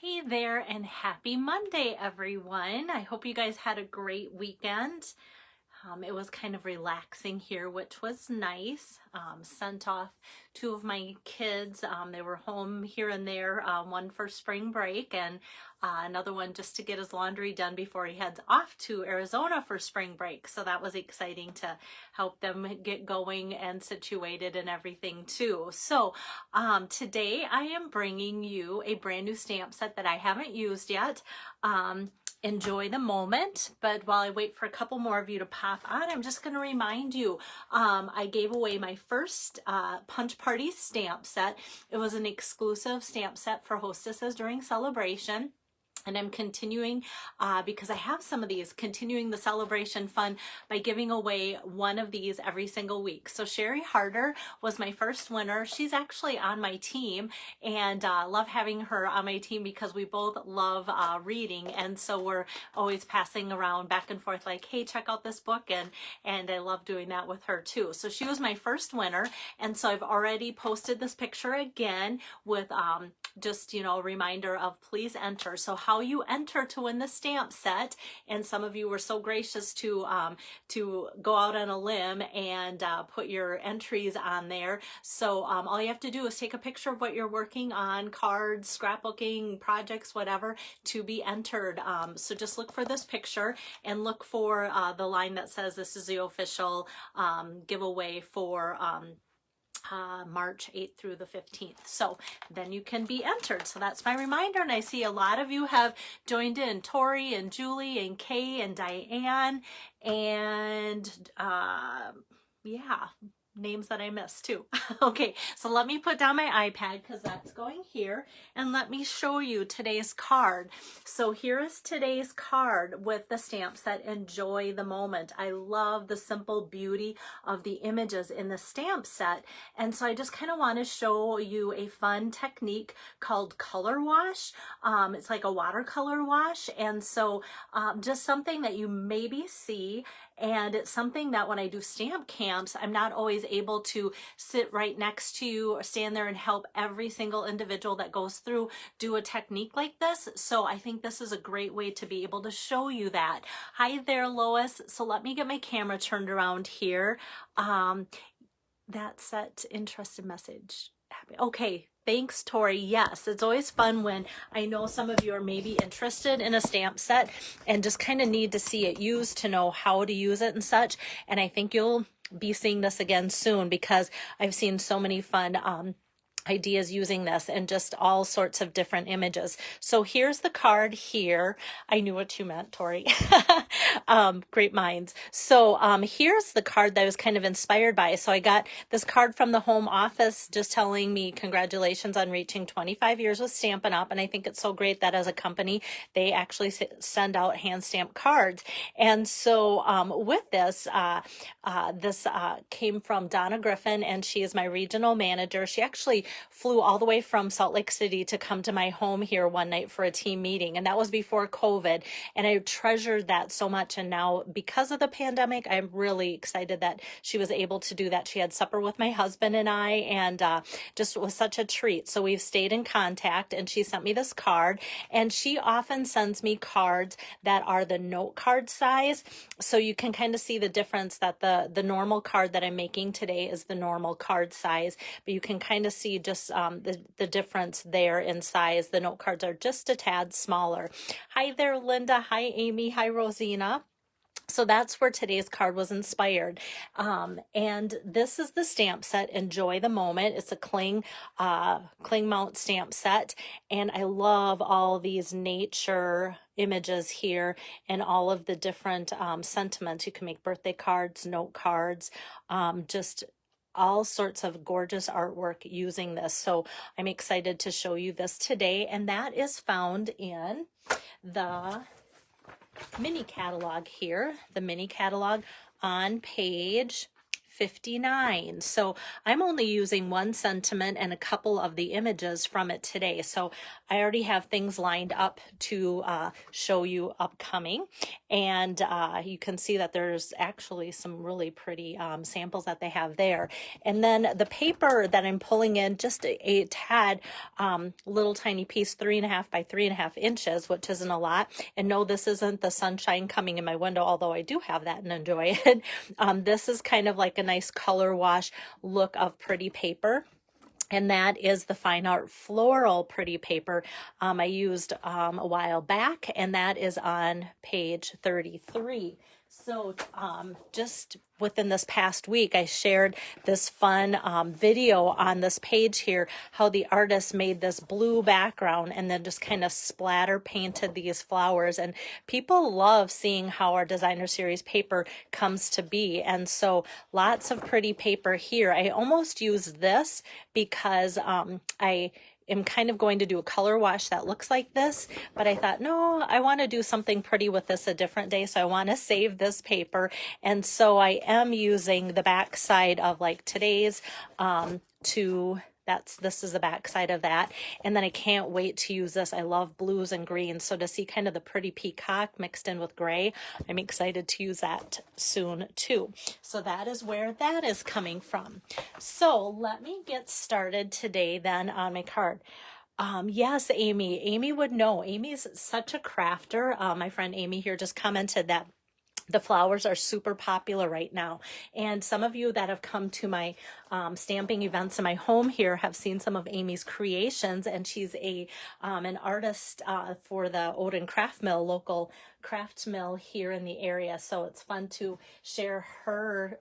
Hey there and happy Monday, everyone. I hope you guys had a great weekend. It was kind of relaxing here, which was nice. Sent off two of my kids. They were home here and there, one for spring break and another one just to get his laundry done before he heads off to Arizona for spring break. So that was exciting to help them get going and situated and everything too. So today I am bringing you a brand new stamp set that I haven't used yet. Enjoy the moment, but while I wait for a couple more of you to pop on, I'm just going to remind you, I gave away my first Punch Party stamp set. It was an exclusive stamp set for hostesses during celebration. And I'm continuing, because I have some of these, continuing the celebration fun by giving away one of these every single week. So Sherry Harder was my first winner. She's actually on my team, and love having her on my team because we both love reading. And so we're always passing around back and forth like, hey, check out this book. And I love doing that with her too. So she was my first winner. And so I've already posted this picture again with just, you know, a reminder of please enter. So how you enter to win the stamp set, and some of you were so gracious to go out on a limb and put your entries on there. So all you have to do is take a picture of what you're working on, cards, scrapbooking, projects, whatever, to be entered. So just look for this picture and look for the line that says this is the official giveaway for March 8th through the 15th. So then you can be entered. So that's my reminder. And I see a lot of you have joined in. Tori and Julie and Kay and Diane and yeah, names that I missed too. Okay, so let me put down my iPad because that's going here, and let me show you today's card. So here is today's card with the stamp set, Enjoy the Moment. I love the simple beauty of the images in the stamp set, and so I just kind of want to show you a fun technique called color wash. It's like a watercolor wash, and so just something that you maybe see, and it's something that when I do stamp camps, I'm not always able to sit right next to you or stand there and help every single individual that goes through do a technique like this. So I think this is a great way to be able to show you that. Hi there, Lois. So let me get my camera turned around here. That set interested message. Okay. Thanks, Tori. Yes, it's always fun when I know some of you are maybe interested in a stamp set and just kind of need to see it used to know how to use it and such. And I think you'll be seeing this again soon because I've seen so many fun ideas using this and just all sorts of different images. So here's the card here. I knew what you meant, Tori. Great minds. So here's the card that I was kind of inspired by. So I got this card from the home office just telling me congratulations on reaching 25 years with Stampin' Up. And I think it's so great that as a company, they actually send out hand stamped cards. And so with this, this came from Donna Griffin, and she is my regional manager. She actually flew all the way from Salt Lake City to come to my home here one night for a team meeting. And that was before COVID. And I treasured that so much. And now because of the pandemic, I'm really excited that she was able to do that. She had supper with my husband and I, and just was such a treat. So we've stayed in contact, and she sent me this card, and she often sends me cards that are the note card size. So you can kind of see the difference that the normal card that I'm making today is the normal card size, but you can kind of see just the difference there in size. The note cards are just a tad smaller. Hi there, Linda. Hi, Amy. Hi, Rosina. So that's where today's card was inspired. And this is the stamp set, Enjoy the Moment. It's a cling mount stamp set. And I love all these nature images here and all of the different sentiments. You can make birthday cards, note cards, just all sorts of gorgeous artwork using this. So I'm excited to show you this today. And that is found in the mini catalog here, the mini catalog on page $1.59. So I'm only using one sentiment and a couple of the images from it today. So I already have things lined up to show you upcoming. And you can see that there's actually some really pretty samples that they have there. And then the paper that I'm pulling in, just a tad little tiny piece, 3.5 by 3.5 inches, which isn't a lot. And no, this isn't the sunshine coming in my window, although I do have that and enjoy it. This is kind of like a nice color wash look of pretty paper. And that is the Fine Art Floral Pretty Paper I used a while back, and that is on page 33. So just within this past week, I shared this fun video on this page here, how the artist made this blue background and then just kind of splatter painted these flowers. And people love seeing how our designer series paper comes to be. And so lots of pretty paper here. I almost use this because I am kind of going to do a color wash that looks like this, but I thought, no, I want to do something pretty with this a different day, so I want to save this paper. And so I am using the back side of like today's this is the back side of that. And then I can't wait to use this. I love blues and greens. So to see kind of the pretty peacock mixed in with gray, I'm excited to use that soon too. So that is where that is coming from. So let me get started today then on my card. Yes, Amy. Amy would know. Amy's such a crafter. My friend Amy here just commented that the flowers are super popular right now. And some of you that have come to my stamping events in my home here have seen some of Amy's creations. And she's an artist for the Odin Craft Mill, local craft mill here in the area. So it's fun to share her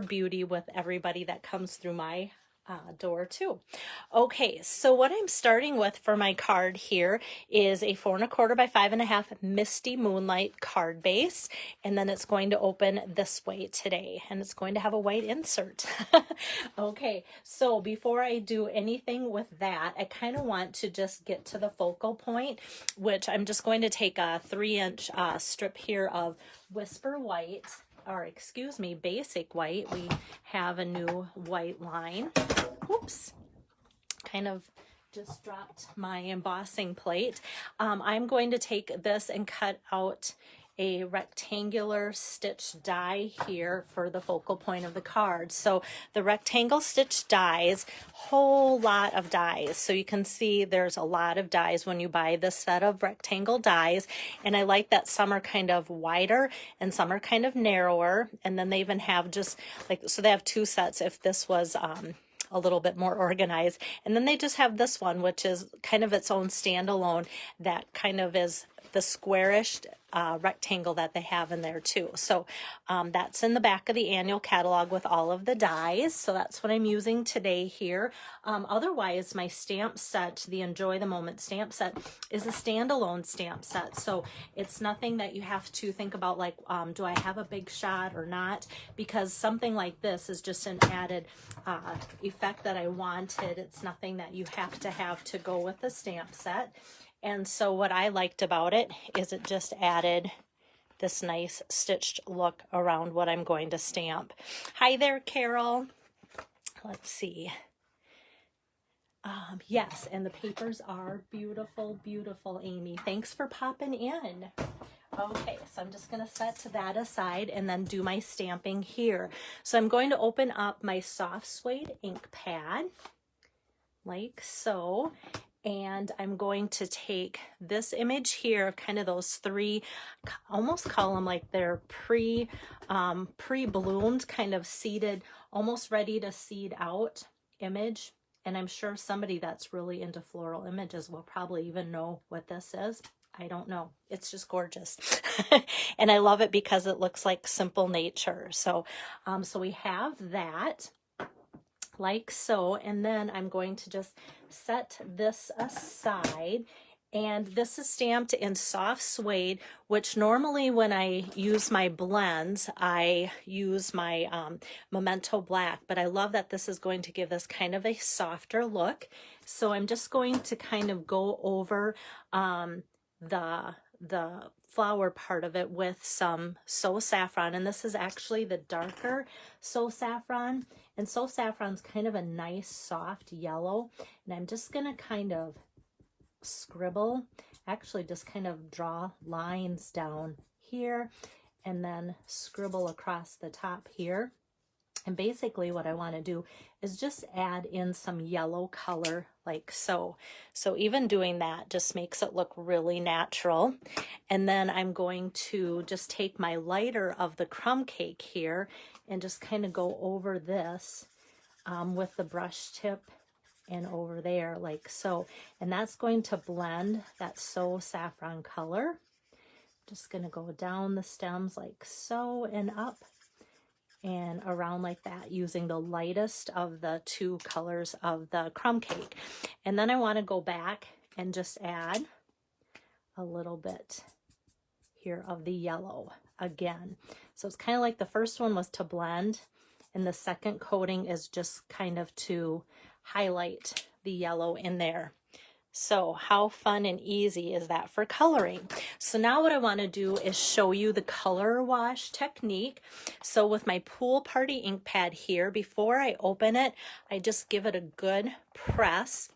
beauty with everybody that comes through my door too. Okay, so what I'm starting with for my card here is a 4 1/4 by 5 1/2 Misty Moonlight card base, and then it's going to open this way today, and it's going to have a white insert. Okay, so before I do anything with that, I kind of want to just get to the focal point, which I'm just going to take a 3-inch strip here of Whisper White, or excuse me, Basic White. We have a new white line. Oops, kind of just dropped my embossing plate. I'm going to take this and cut out a rectangular stitch die here for the focal point of the card. So the rectangle stitch dies, whole lot of dies. So you can see there's a lot of dies when you buy this set of rectangle dies. And I like that some are kind of wider and some are kind of narrower. And then they even have just like, so they have 2 sets if this was a little bit more organized. And then they just have this one, which is kind of its own standalone, that kind of is the squarish rectangle that they have in there too. So that's in the back of the annual catalog with all of the dies. So that's what I'm using today here. Otherwise, my stamp set, the Enjoy the Moment stamp set, is a standalone stamp set. So it's nothing that you have to think about like, do I have a big shot or not? Because something like this is just an added effect that I wanted. It's nothing that you have to go with the stamp set. And so what I liked about it is it just added this nice stitched look around what I'm going to stamp. Hi there, Carol. Let's see. Yes, and the papers are beautiful, beautiful, Amy. Thanks for popping in. Okay, so I'm just going to set that aside and then do my stamping here. So I'm going to open up my soft suede ink pad like so. And I'm going to take this image here, kind of those 3, almost call them like they're pre-bloomed, kind of seeded, almost ready to seed out image. And I'm sure somebody that's really into floral images will probably even know what this is. I don't know. It's just gorgeous. And I love it because it looks like simple nature. So, so we have that. Like so, and then I'm going to just set this aside, and this is stamped in soft suede, which normally when I use my blends I use my Memento Black, but I love that this is going to give this kind of a softer look. So I'm just going to kind of go over the flower part of it with some So Saffron, and this is actually the darker So Saffron, and So Saffron's kind of a nice soft yellow, and I'm just gonna kind of scribble, actually just kind of draw lines down here and then scribble across the top here. And basically what I want to do is just add in some yellow color like so. So even doing that just makes it look really natural. And then I'm going to just take my lighter of the crumb cake here and just kind of go over this with the brush tip and over there like so. And that's going to blend that So Saffron color. Just going to go down the stems like so and up and around like that using the lightest of the two colors of the crumb cake. And then I want to go back and just add a little bit here of the yellow again. So it's kind of like the first one was to blend, and the second coating is just kind of to highlight the yellow in there. So how fun and easy is that for coloring? So now what I want to do is show you the color wash technique. So with my Pool Party ink pad here, before I open it, I just give it a good press.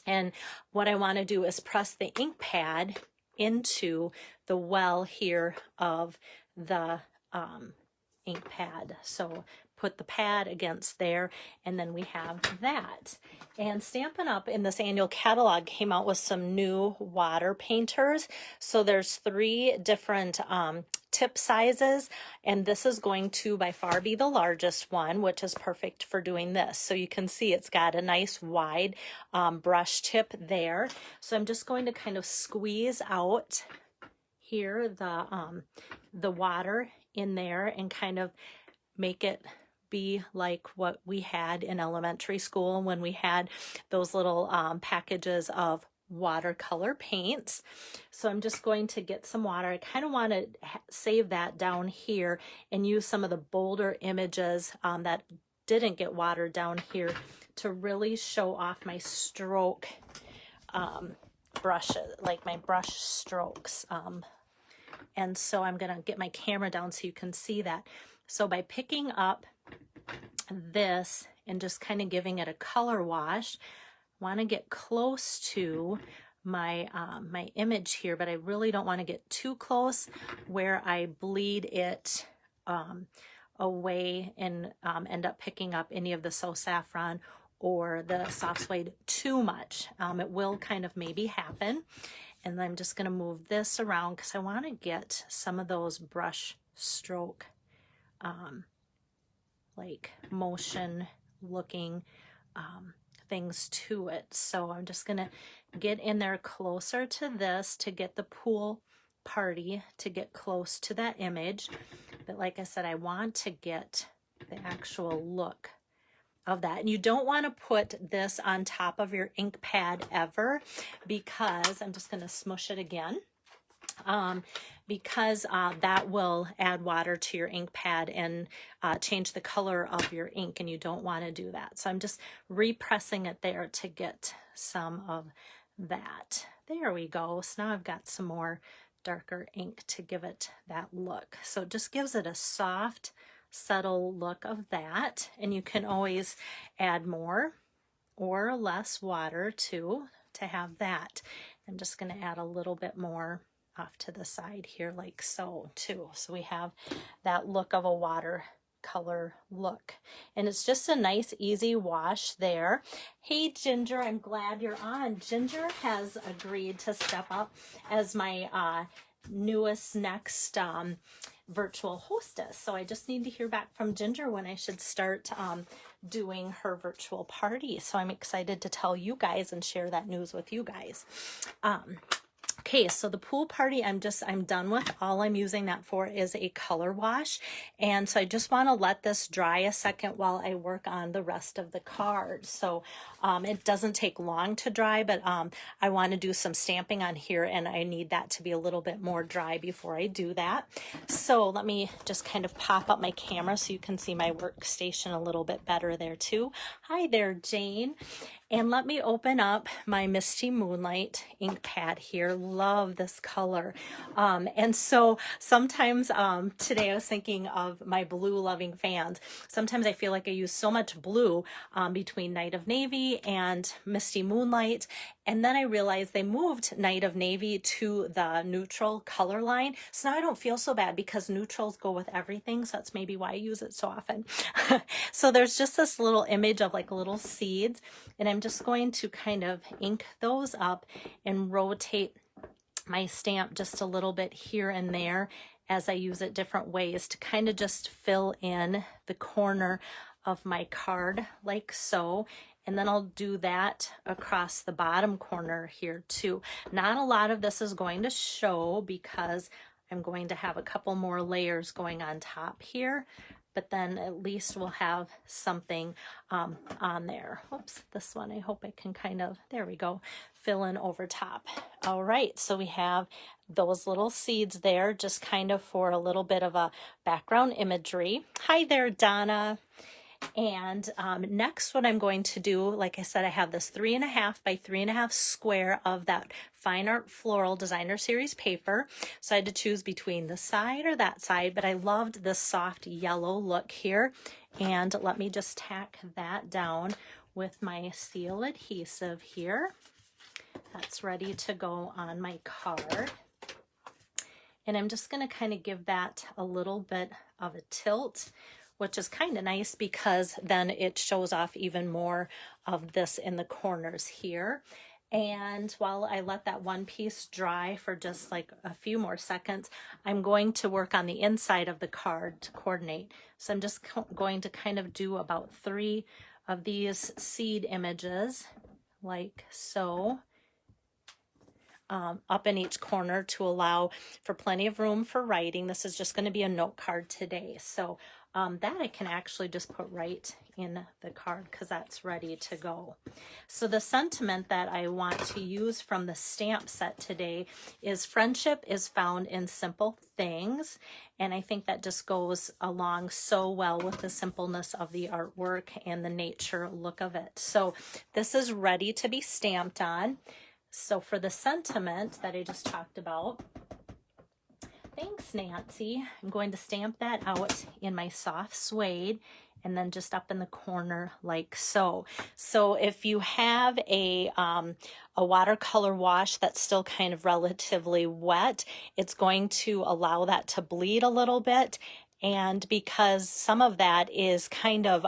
And what I want to do is press the ink pad into the well here of the ink pad. So put the pad against there, and then we have that. And Stampin' Up! In this annual catalog came out with some new water painters. So there's 3 different tip sizes, and this is going to by far be the largest one, which is perfect for doing this. So you can see it's got a nice wide brush tip there. So I'm just going to kind of squeeze out here the water in there and kind of make it be like what we had in elementary school when we had those little packages of watercolor paints. So I'm just going to get some water. I kind of want to save that down here and use some of the bolder images that didn't get watered down here to really show off my stroke brushes, like my brush strokes. And so I'm going to get my camera down so you can see that. So by picking up this and just kind of giving it a color wash, I want to get close to my my image here, but I really don't want to get too close where I bleed it away and end up picking up any of the So Saffron or the soft suede too much. It will kind of maybe happen. And then I'm just going to move this around because I want to get some of those brush stroke like motion looking things to it. So I'm just going to get in there closer to this to get the Pool Party to get close to that image. But like I said, I want to get the actual look of that. And you don't want to put this on top of your ink pad ever, because I'm just going to smush it again. Because that will add water to your ink pad and change the color of your ink, and you don't want to do that. So I'm just repressing it there to get some of that. There we go. So now I've got some more darker ink to give it that look. So it just gives it a soft, subtle look of that, and you can always add more or less water too to have that. I'm just going to add a little bit more off to the side here like so too. So we have that look of a watercolor look, and it's just a nice easy wash there. Hey Ginger, I'm glad you're on. Ginger has agreed to step up as my newest next virtual hostess. So I just need to hear back from Ginger when I should start doing her virtual party. So I'm excited to tell you guys and share that news with you guys. Okay, so the Pool Party, I'm done with. All I'm using that for is a color wash. And so I just want to let this dry a second while I work on the rest of the card. So it doesn't take long to dry, but I want to do some stamping on here, and I need that to be a little bit more dry before I do that. So let me just kind of pop up my camera so you can see my workstation a little bit better there too. Hi there, Jane. And let me open up my Misty Moonlight ink pad here. Love this color. And so sometimes today I was thinking of my blue loving fans. Sometimes I feel like I use so much blue between Night of Navy and Misty Moonlight. And then I realized they moved Night of Navy to the neutral color line. So now I don't feel so bad because neutrals go with everything. So that's maybe why I use it so often. So there's just this little image of like little seeds. And I'm just going to kind of ink those up and rotate my stamp just a little bit here and there as I use it different ways to kind of just fill in the corner of my card like so. And then I'll do that across the bottom corner here too. Not a lot of this is going to show because I'm going to have a couple more layers going on top here, but then at least we'll have something on there. Oops, this one I hope I can kind of, there we go, fill in over top. All right, so we have those little seeds there just kind of for a little bit of a background imagery. Hi there, Donna. And next what I'm going to do, like I said, I have this 3.5 by 3.5 square of that Fine Art Floral Designer Series paper. So I had to choose between this side or that side, but I loved this soft yellow look here. And let me just tack that down with my seal adhesive here. That's ready to go on my card. And I'm just going to kind of give that a little bit of a tilt, which is kind of nice because then it shows off even more of this in the corners here. And while I let that one piece dry for just like a few more seconds, I'm going to work on the inside of the card to coordinate. So I'm just going to kind of do about 3 of these seed images like so. Up in each corner to allow for plenty of room for writing. This is just going to be a note card today. So that I can actually just put right in the card because that's ready to go. So the sentiment that I want to use from the stamp set today is friendship is found in simple things. And I think that just goes along so well with the simpleness of the artwork and the nature look of it. So this is ready to be stamped on. So for the sentiment that I just talked about, thanks Nancy, I'm going to stamp that out in my soft suede and then just up in the corner like so. So if you have a watercolor wash that's still kind of relatively wet, it's going to allow that to bleed a little bit. And because some of that is kind of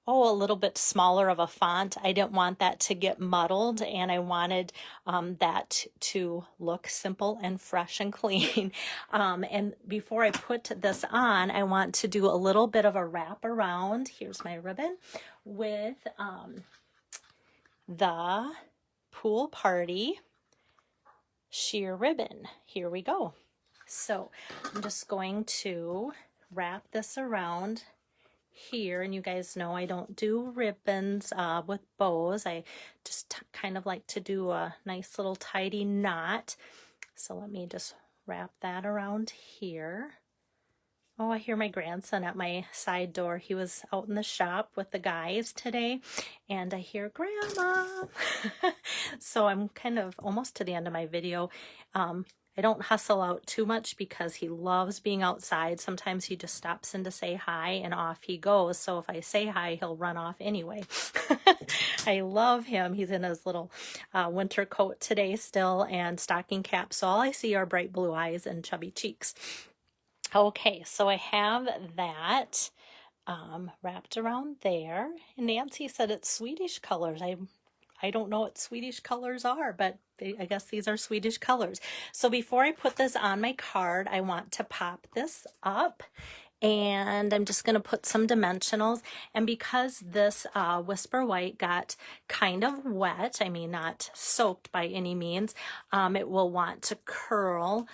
a little bit smaller of a font, I didn't want that to get muddled, and I wanted that to look simple and fresh and clean. And before I put this on, I want to do a little bit of a wrap around. Here's my ribbon with the Pool Party sheer ribbon. Here we go. So I'm just going to wrap this around here, and you guys know I don't do ribbons with bows. I just kind of like to do a nice little tidy knot. So let me just wrap that around here. Oh, I hear my grandson at my side door. He was out in the shop with the guys today, and I hear Grandma. So I'm kind of almost to the end of my video. I don't hustle out too much because he loves being outside. Sometimes he just stops in to say hi and off he goes. So if I say hi, he'll run off anyway. I love him. He's in his little winter coat today still and stocking cap. So all I see are bright blue eyes and chubby cheeks. Okay, so I have that wrapped around there. And Nancy said it's Swedish colors. I don't know what Swedish colors are, but I guess these are Swedish colors. So before I put this on my card, I want to pop this up. And I'm just going to put some dimensionals. And because this Whisper White got kind of wet, I mean not soaked by any means, it will want to curl.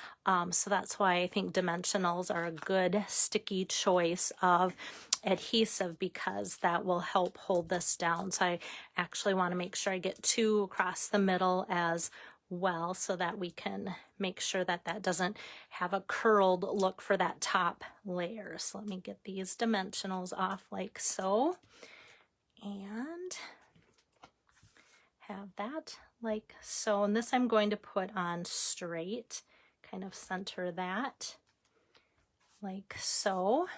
So that's why I think dimensionals are a good sticky choice of adhesive, because that will help hold this down. So I actually want to make sure I get 2 across the middle as well, so that we can make sure that that doesn't have a curled look for that top layer. So let me get these dimensionals off like so. And have that like so. And this I'm going to put on straight, kind of center that like so.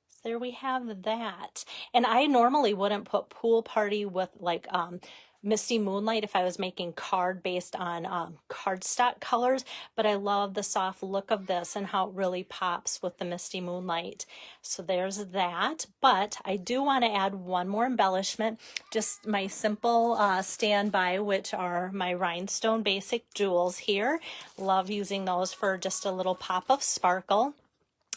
So there we have that. And I normally wouldn't put pool party with like Misty Moonlight if I was making card based on cardstock colors, but I love the soft look of this and how it really pops with the Misty Moonlight. So there's that, but I do want to add one more embellishment, just my simple standby, which are my rhinestone basic jewels here. Love using those for just a little pop of sparkle.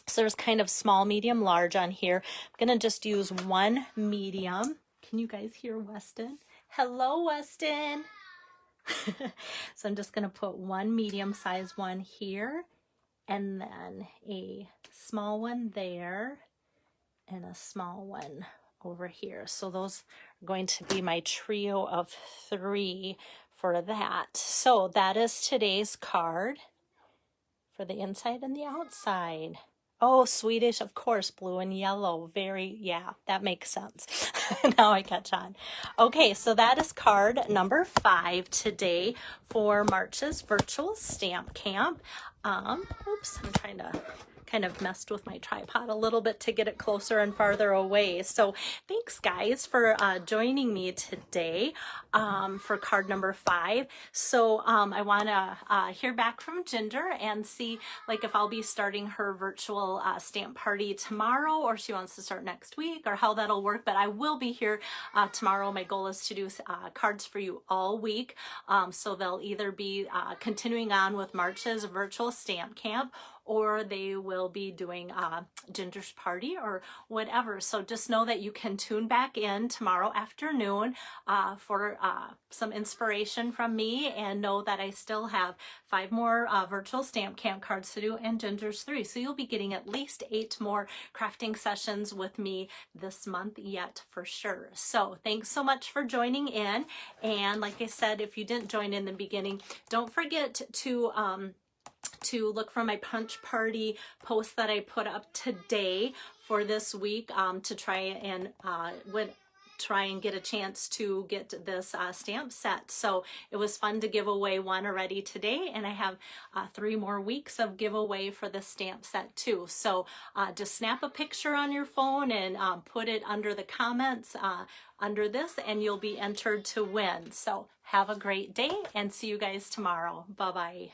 So there's kind of small, medium, large on here. I'm going to just use one medium. Can you guys hear Weston? Hello, Weston. So I'm just going to put one medium size one here, and then a small one there, and a small one over here. So those are going to be my trio of 3 for that. So that is today's card for the inside and the outside. Oh, Swedish, of course, blue and yellow. Very, yeah, that makes sense. Now I catch on. Okay, so that is card number 5 today for March's virtual stamp camp. Oops, I'm trying to kind of messed with my tripod a little bit to get it closer and farther away. So thanks guys for joining me today for card number 5. So I want to hear back from Ginger and see like if I'll be starting her virtual stamp party tomorrow, or she wants to start next week, or how that'll work. But I will be here tomorrow. My goal is to do cards for you all week. So they'll either be continuing on with March's virtual stamp camp, or they will be doing Ginger's party or whatever. So just know that you can tune back in tomorrow afternoon for some inspiration from me, and know that I still have 5 more virtual stamp camp cards to do and Ginger's 3. So you'll be getting at least 8 more crafting sessions with me this month yet for sure. So thanks so much for joining in. And like I said, if you didn't join in the beginning, don't forget to look for my punch party post that I put up today for this week to try and get a chance to get this stamp set. So it was fun to give away one already today, and I have 3 more weeks of giveaway for the stamp set too. So just snap a picture on your phone and put it under the comments under this, and you'll be entered to win. So have a great day and see you guys tomorrow. Bye-bye.